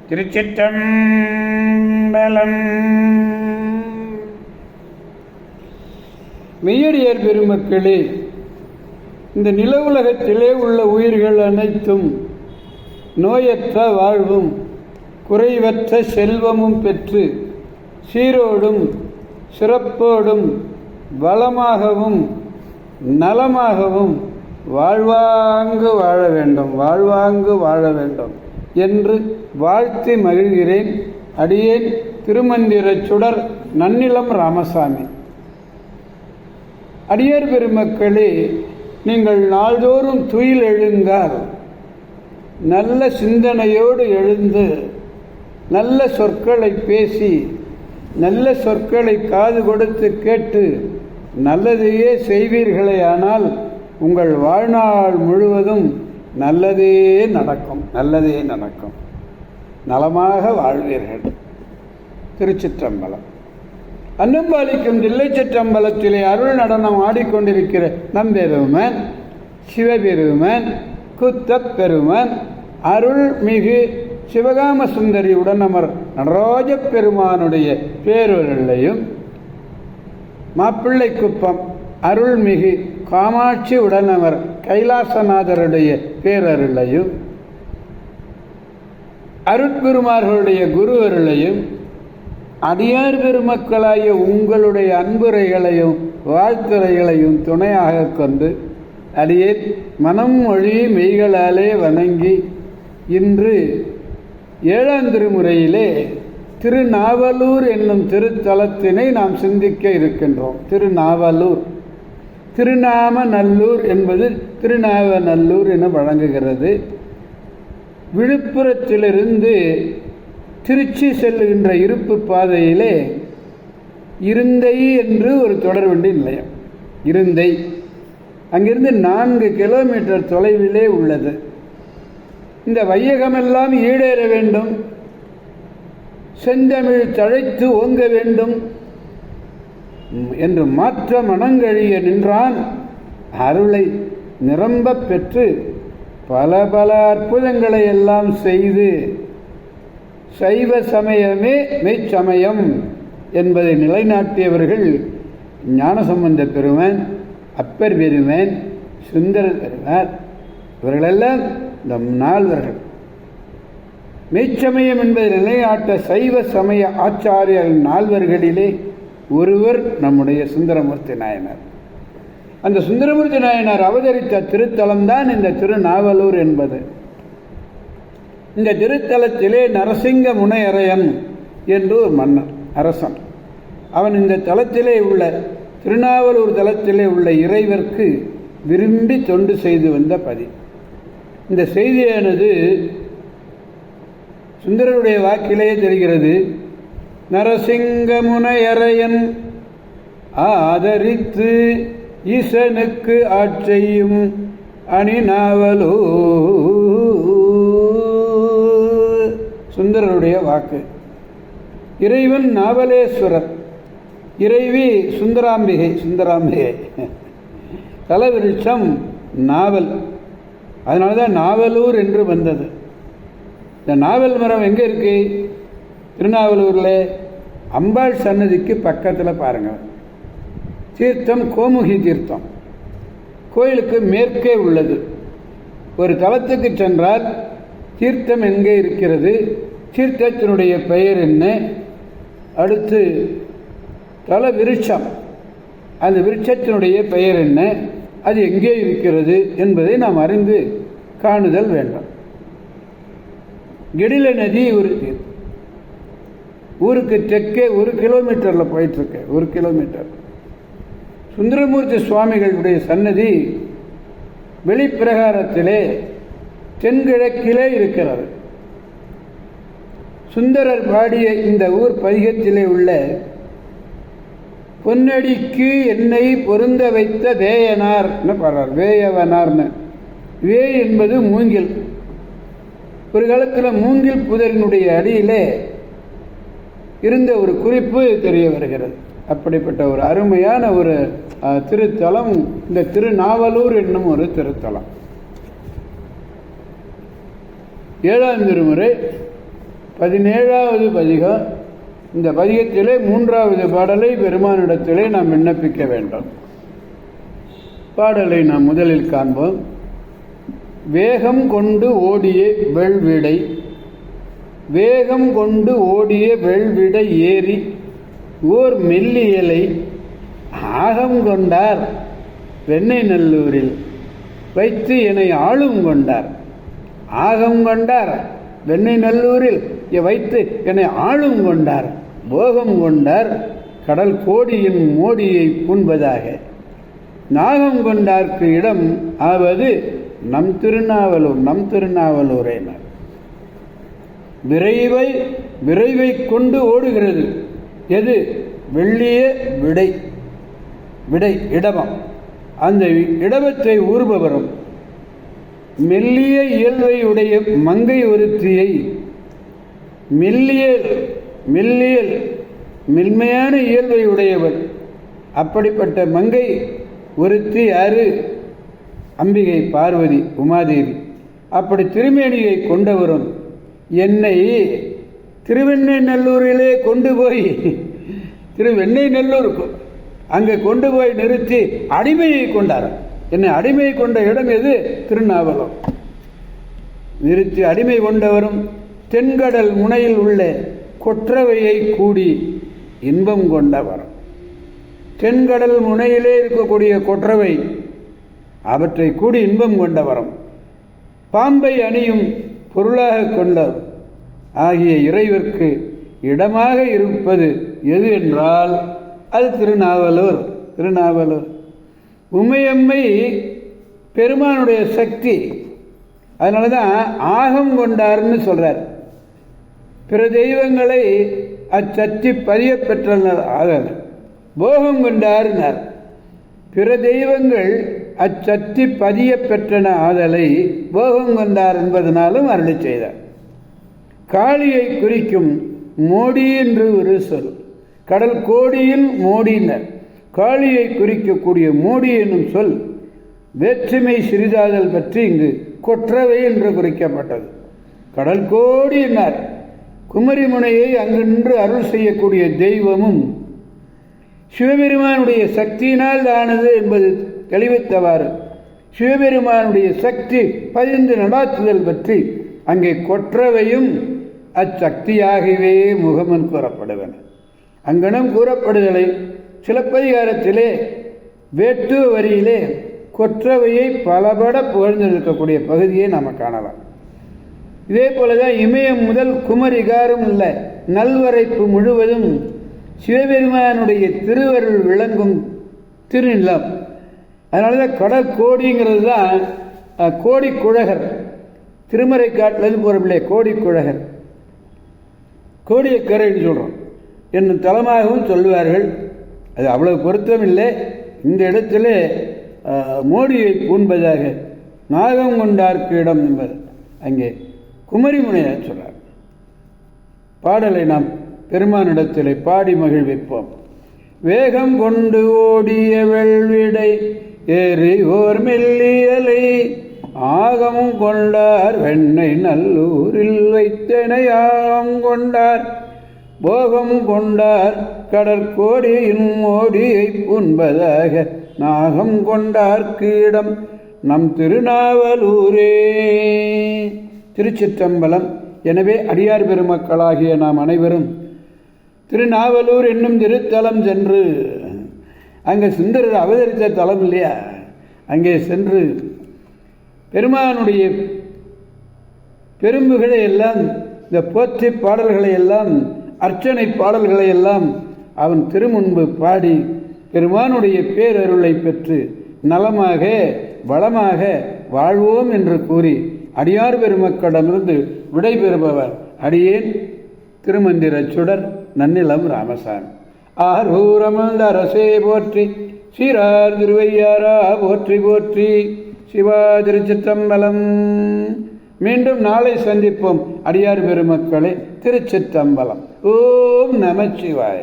திருச்சிற்றம்பலம். மெய்யடியார் பெருமக்களே, இந்த நில உலகத்திலே உள்ள உயிர்கள் அனைத்தும் நோயற்ற வாழ்வும் குறைவற்ற செல்வமும் பெற்று சீரோடும் சிறப்போடும் வளமாகவும் நலமாகவும் வாழ்வாங்கு வாழ வேண்டும் என்று வாழ்த்தி மகிழ்கிறேன். அடியேன் திருமந்திரச் சுடர் நன்னிலம் ராமசாமி. அடியார் பெருமக்களே, நீங்கள் நாள்தோறும் துயில் எழுந்தால் நல்ல சிந்தனையோடு எழுந்து நல்ல சொற்களை பேசி நல்ல சொற்களை காது கொடுத்து கேட்டு நல்லதையே செய்வீர்களே, ஆனால் உங்கள் வாழ்நாள் முழுவதும் நல்லதே நடக்கும், நலமாக வாழ்வீர்கள். திருச்சிற்றம்பலம். அன்னம்பாலிக்கும் தில்லை சிற்றம்பலத்திலே அருள் நடனம் ஆடிக்கொண்டிருக்கிற நம்பெருமன் சிவபெருமன் குத்தப்பெருமன் அருள்மிகு சிவகாம சுந்தரி உடனமர் நடராஜ பெருமானுடைய பேரருளையும், மாப்பிள்ளை குப்பம் அருள்மிகு காமாட்சி உடனமர் கைலாசநாதருடைய பேரருளையும், அருட்குருமார்களுடைய குரு அருளையும், அடியார் பெருமக்களாகிய உங்களுடைய அன்புரைகளையும் வாழ்த்துரைகளையும் துணையாக கொண்டு அடியேன் மனம் மொழி மெய்களாலே வணங்கி இன்று 7ஆம் திருமுறையிலே திருநாவலூர் என்னும் திருத்தலத்தினை நாம் சிந்திக்க இருக்கின்றோம். திருநாவலூர், திருநாமநல்லூர் என்பது திருநாவநல்லூர் என வழங்குகிறது. விழுப்புரத்திலிருந்து திருச்சி செல்லுகின்ற இருப்பு பாதையிலே இருந்தை என்று ஒரு தொடர்வண்டி நிலையம். இருந்தை அங்கிருந்து 4 கிலோமீட்டர் தொலைவிலே உள்ளது. இந்த வையகமெல்லாம் ஈடேற வேண்டும், செந்தமிழ் தழைத்து ஓங்க வேண்டும் என்று மாற்ற மனங்கழிய நின்றான். அருளை நிரம்ப பெற்று பல அற்புதங்களை எல்லாம் செய்து சைவ சமயமே மெய்ச்சமயம் என்பதை நிலைநாட்டியவர்கள் ஞானசம்பந்த பெருமான், அப்பர் பெருமான், சுந்தரர் பெருமான். இவர்களெல்லாம் இந்த நால்வர்கள். மெய்ச்சமயம் என்பதை நிலைநாட்ட சைவ சமய ஆச்சாரியர்கள் 4வர்களிலே ஒருவர் நம்முடைய சுந்தரமூர்த்தி நாயனார். அந்த சுந்தரமூர்த்தி நாயனார் அவதரித்த திருத்தலம்தான் இந்த திருநாவலூர் என்பது. இந்த திருத்தலத்திலே நரசிங்க முனையரையன் என்று ஒரு மன்னர் அரசன். அவன் இந்த தலத்திலே உள்ள திருநாவலூர் தலத்திலே உள்ள இறைவர்க்கு விரும்பி தொண்டு செய்து வந்த பதி. இந்த செய்தியானது சுந்தரருடைய வாக்கிலேயே தெரிகிறது. நரசிங்க முனையரையன் ஆதரித்து ஈசனுக்கு ஆட்செய்யும் அணிநாவலோ. சுந்தரருடைய வாக்கு. இறைவன் நாவலேஸ்வரர், இறைவி சுந்தராம்பிகை. தலவிருட்சம் நாவல், அதனால்தான் நாவலூர் என்று வந்தது. இந்த நாவல் மரம் எங்கே இருக்கு? திருநாவலூரில் அம்பாள் சன்னதிக்கு பக்கத்தில் பாருங்கள். தீர்த்தம் கோமுகி தீர்த்தம் கோயிலுக்கு மேற்கே உள்ளது. ஒரு தலத்துக்கு சென்றால் தீர்த்தம் எங்கே இருக்கிறது, தீர்த்தத்தினுடைய பெயர் என்ன, அடுத்து தல விருட்சம், அந்த விருட்சத்தினுடைய பெயர் என்ன, அது எங்கே இருக்கிறது என்பதை நாம் அறிந்து காணுதல் வேண்டும். கெடில நதி ஒரு ஊருக்கு தெற்கே 1 கிலோமீட்டரில் போயிட்டுருக்கு. 1 கிலோமீட்டர். சுந்தரமூர்த்தி சுவாமிகளுடைய சன்னதி வெளிப்பிரகாரத்திலே தென்கிழக்கிலே இருக்கிறது. சுந்தரர் பாடிய இந்த ஊர் பதிகத்திலே உள்ள பொன்னடிக்கு என்னை பொருந்த வைத்த வேயனார்னு பாடுறார். வேயவனார்னு. வே என்பது மூங்கில். ஒரு காலத்தில் மூங்கில் புதரினுடைய அடியிலே இருந்த ஒரு குறிப்பு தெரிய வருகிறது. அப்படிப்பட்ட ஒரு அருமையான ஒரு திருத்தலம் இந்த திருநாவலூர் என்னும் ஒரு திருத்தலம். 7ஆம் திருமுறை 17வது பதிகம். இந்த பதிகத்திலே 3வது பாடலை பெருமானிடத்திலே நாம் விண்ணப்பிக்க வேண்டும். பாடலை நாம் முதலில் காண்போம். வேகம் கொண்டு ஓடிய வெள்விடை, வேகம் கொண்டு ஓடிய வெள்விடை ஏறி ஓர் மெல்லியலை ஆகம் கொண்டார் வெண்ணை நல்லூரில் வைத்து என்னை ஆளும் கொண்டார். ஆகம் கொண்டார் வெண்ணை நல்லூரில் வைத்து என்னை ஆளும் கொண்டார். போகம் கொண்டார் கடல் கோடியின் மோடியை பூண்பதாக. நாகம் கொண்டார்க்கு இடம் ஆவது நம் திருநாவலூர், நம் திருநாவலூரேனர். விரைவை கொண்டு ஓடுகிறது. எது? வெள்ளிய விடை, விடை இடமம். அந்த இடமத்தை ஊர்பவரும் மெல்லிய இயல்பை உடைய மங்கை ஒருத்தியை, மென்மையான இயல்பை உடையவர். அப்படிப்பட்ட மங்கை ஒருத்தி யாரு? அம்பிகை பார்வதி, உமாதேவி. அப்படி திருமேனியை கொண்டவரும் என்னை திருவெண்ணை நல்லூரிலே கொண்டு போய், திருவெண்ணை நல்லூருக்கு அங்கே கொண்டு போய் நிறுத்தி அடிமையை கொண்டார். என்னை அடிமை கொண்ட இடம் எது? திருநாவலம். நிறுத்தி அடிமை கொண்டவரும் தென்கடல் முனையில் உள்ள கொற்றவையை கூடி இன்பம் கொண்டவரும். தென்கடல் முனையிலே இருக்கக்கூடிய கொற்றவை, அவற்றை கூடி இன்பம் கொண்டவரும். பாம்பை அணியும் பொருளாக கொண்ட ஆகிய இறைவர்க்கு இடமாக இருப்பது எது என்றால் அது திருநாவலூர். திருநாவலூர் உமையம்மை பெருமானுடைய சக்தி. அதனால தான் ஆகம் கொண்டார்னு சொல்றார். பிற தெய்வங்களை அச்சத்தி பதிய பெற்றனர். ஆகல போகம் கொண்டார்னார். பிற தெய்வங்கள் அச்சத்தி பதிய பெற்றன ஆதலை போகம் கொண்டார் என்பதனாலும் அருளி செய்தார். காளியை குறிக்கும் மோடி என்று ஒரு சொல். கடல் கோடியின் மோடினர். காளியை குறிக்கக்கூடிய மோடி என்னும் சொல் வேற்றுமை சிறிதாதல் பற்றி இங்கு கொற்றவை என்று குறிக்கப்பட்டது. கடல் கோடியினர் குமரிமுனையை அங்கு நின்று அருள் செய்யக்கூடிய தெய்வமும் சிவபெருமானுடைய சக்தியினால் ஆனது என்பது தெளிவித்தவாறு சிவபெருமானுடைய சக்தி பதிந்து நடாத்துதல் பற்றி அங்கே கொற்றவையும் அச்சக்தியாகவே முகமன் கூறப்படுவன. அங்கனம் கூறப்படுதலை சிலப்பதிகாரத்திலே வேட்டு வரியிலே கொற்றவையை பலபட புகழ்ந்திருக்கக்கூடிய பகுதியை நாம் காணலாம். இதே போலதான் இமயம் முதல் குமரிகாரும் உள்ள நல்வரைப்பு முழுவதும் சிவபெருமானுடைய திருவருள் விளங்கும் திருநிலம். அதனால தான் கடற்கோடிங்கிறது தான் கோடி குழகர். திருமறை காட்டில் போகிறோம்லே கோடி குழகர், கோடியக்கரைன்னு சொல்கிறோம் என்னும் தலமாகவும் சொல்லுவார்கள். அது அவ்வளவு பொருத்தம் இல்லை. இந்த இடத்துல மோடியை பூண்பதாக நாகம் கொண்டார்க்கு இடம் என்பது அங்கே குமரிமுனையாக சொல்றார். பாடலை நாம் பெருமானிடத்திலே பாடி மகிழ்விப்போம். வேகம் கொண்டு ஓடிய வெள்விடை ஏறி ஓர் மெல்லியலை ஆகம் கொண்டார் வெண்ணை நல்லூரில் வைத்தனை ஆகம் கொண்டார். போகம் கொண்டார் கடற்கோடியின் மோடியை பூண்பதாக நாகம் கொண்டார்க்கு இடம் நம் திருநாவலூரே. திருச்சிற்றம்பலம். எனவே அடியார் பெருமக்களாகிய நாம் அனைவரும் திருநாவலூர் என்னும் திருத்தலம் சென்று, அங்கே சுந்தரர் அவதரித்த தலம் இல்லையா, அங்கே சென்று பெருமானுடைய பெரும்புகளை எல்லாம், இந்த போற்றி பாடல்களை எல்லாம், அர்ச்சனை பாடல்களை எல்லாம் அவன் திருமுன்பு பாடி பெருமானுடைய பேரருளை பெற்று நலமாக வளமாக வாழ்வோம் என்று கூறி அடியார் பெருமக்களிடமிருந்து விடைபெறுபவர் அடியேன் திருமந்திர சுடர் நன்னிலம் ராமசாமி. ஆரூரமல்ல அரசே போற்றி, சீரார் திருவையாரா போற்றி போற்றி. சிவா திருச்சிற்றம்பலம். மீண்டும் நாளை சந்திப்போம் அடியார் பெருமக்களே. திருச்சிற்றம்பலம். ஓம் நமச்சிவாய.